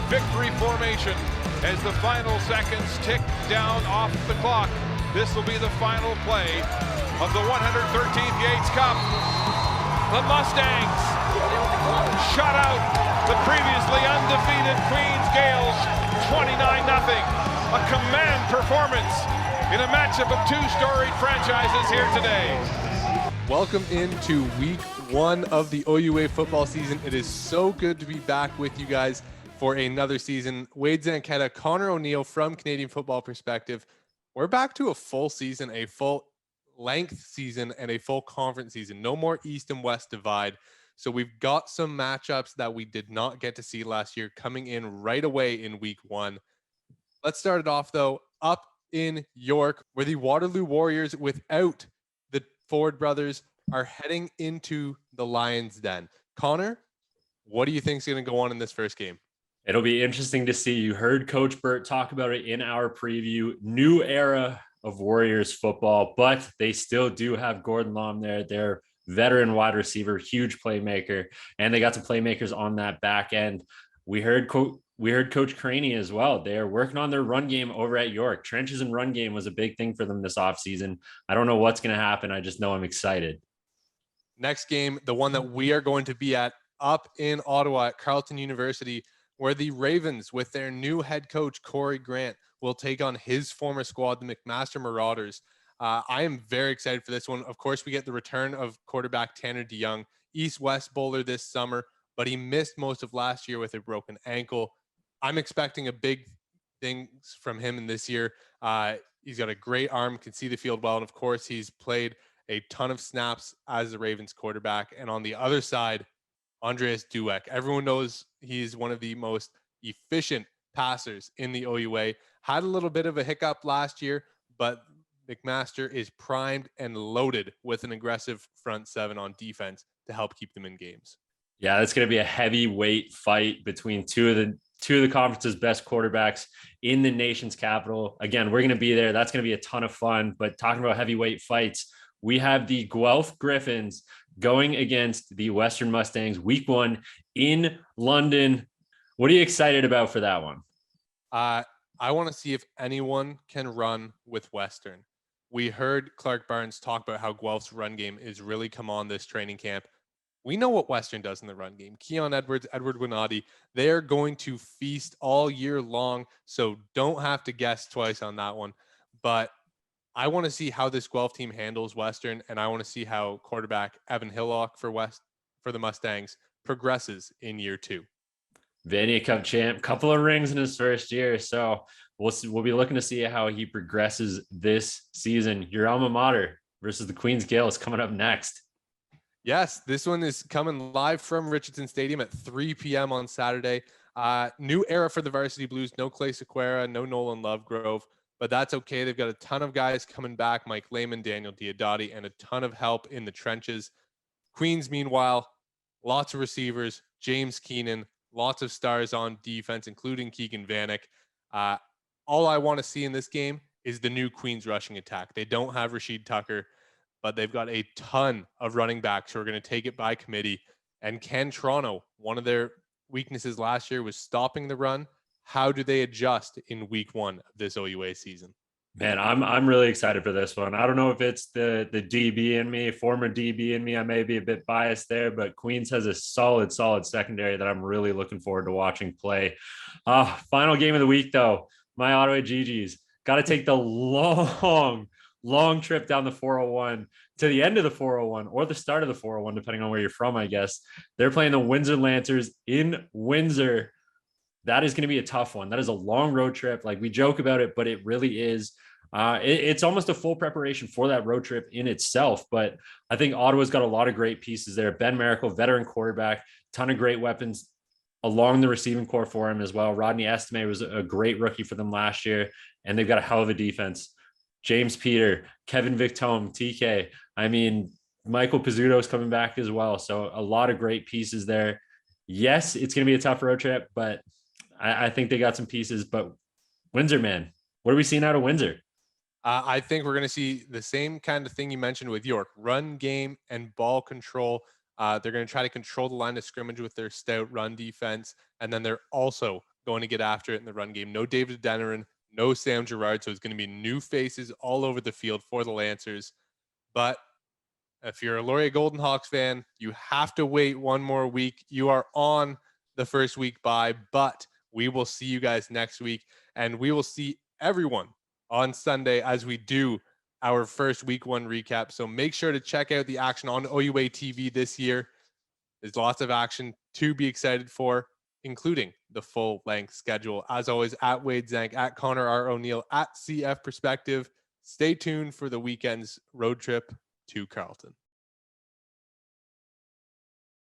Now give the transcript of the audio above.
victory formation as the final seconds tick down off the clock. This will be the final play of the 113th Yates Cup. The Mustangs shut out the previously undefeated Queens Gaels 29-0. A command performance in a matchup of two storied franchises here today. Welcome into week one of the OUA football season. It is so good to be back with you guys for another season. Wade Zanchetta, Connor O'Neill from Canadian Football Perspective. We're back to a full season, a full length season, and a full conference season. No more East and West divide. So we've got some matchups that we did not get to see last year coming in right away in week one. Let's start it off, though, up in York, where the Waterloo Warriors, without the Ford brothers, are heading into the Lions' Den. Connor, what do you think is going to go on in this first game? It'll be interesting to see. You heard Coach Burt talk about it in our preview. New era of Warriors football, but they still do have Gordon Lom there. They're veteran wide receiver, huge playmaker, and they got some playmakers on that back end. We heard Coach Craney as well. They're working on their run game over at York. Trenches and run game was a big thing for them this offseason. I don't know what's going to happen. I just know I'm excited. Next game, the one that we are going to be at up in Ottawa at Carleton University, where the Ravens, with their new head coach, Corey Grant, will take on his former squad, the McMaster Marauders. I am very excited for this one. Of course, we get the return of quarterback Tanner DeYoung, East-West bowler this summer, but he missed most of last year with a broken ankle. I'm expecting a big things from him in this year. He's got a great arm, can see the field well, and of course, he's played a ton of snaps as the Ravens quarterback. And on the other side, Andreas Dueck. Everyone knows he's one of the most efficient passers in the OUA. Had a little bit of a hiccup last year, but McMaster is primed and loaded with an aggressive front seven on defense to help keep them in games. Yeah, it's going to be a heavyweight fight between two of the conference's best quarterbacks in the nation's capital. Again, we're going to be there. That's going to be a ton of fun. But talking about heavyweight fights, we have the Guelph Griffins going against the Western Mustangs week one in London. What are you excited about for that one? I want to see if anyone can run with Western. We heard Clark Barnes talk about how Guelph's run game is really come on this training camp. We know what Western does in the run game. Keon Edwards, Edward Winati, they're going to feast all year long, so don't have to guess twice on that one. But I want to see how this Guelph team handles Western, and I want to see how quarterback Evan Hillock for the Mustangs progresses in year two. Vanier Cup champ, couple of rings in his first year, so we'll be looking to see how he progresses this season. Your alma mater versus the Queens Gaels coming up next. Yes, this one is coming live from Richardson Stadium at 3 p.m. on Saturday. New era for the Varsity Blues. No Clay Sequeira, no Nolan Lovegrove. But that's okay. They've got a ton of guys coming back, Mike Lehman, Daniel Diodati, and a ton of help in the trenches. Queens, meanwhile, lots of receivers, James Keenan, lots of stars on defense, including Keegan Vanek. All I want to see in this game is the new Queens rushing attack. They don't have Rashid Tucker, but they've got a ton of running backs who are going to take it by committee. And Ken Toronto, one of their weaknesses last year was stopping the run. How do they adjust in week one of this OUA season? Man, I'm really excited for this one. I don't know if it's the DB in me, former DB in me. I may be a bit biased there, but Queens has a solid secondary that I'm really looking forward to watching play. Final game of the week, though. My Ottawa GGs got to take the long trip down the 401 to the end of the 401 or the start of the 401, depending on where you're from, I guess. They're playing the Windsor Lancers in Windsor. That is going to be a tough one. That is a long road trip. Like, we joke about it, but it really is. It's almost a full preparation for that road trip in itself. But I think Ottawa's got a lot of great pieces there. Ben Miracle, veteran quarterback, ton of great weapons along the receiving core for him as well. Rodney Estime was a great rookie for them last year, and they've got a hell of a defense. James Peter, Kevin Victome, TK. I mean, Michael Pizzuto is coming back as well. So a lot of great pieces there. Yes, it's going to be a tough road trip, but I think they got some pieces. But Windsor, man, what are we seeing out of Windsor? I think we're going to see the same kind of thing you mentioned with York. Run game and ball control. They're going to try to control the line of scrimmage with their stout run defense. And then they're also going to get after it in the run game. No David Denerin, no Sam Girard. So it's going to be new faces all over the field for the Lancers. But if you're a Laurier Golden Hawks fan, you have to wait one more week. You are on the first week bye, but we will see you guys next week, and we will see everyone on Sunday as we do our first week 1 recap. So make sure to check out the action on OUA TV this year. There's lots of action to be excited for, including the full length schedule. As always, at Wade Zank, at Connor R. O'Neill, at CF Perspective. Stay tuned for the weekend's road trip to Carleton.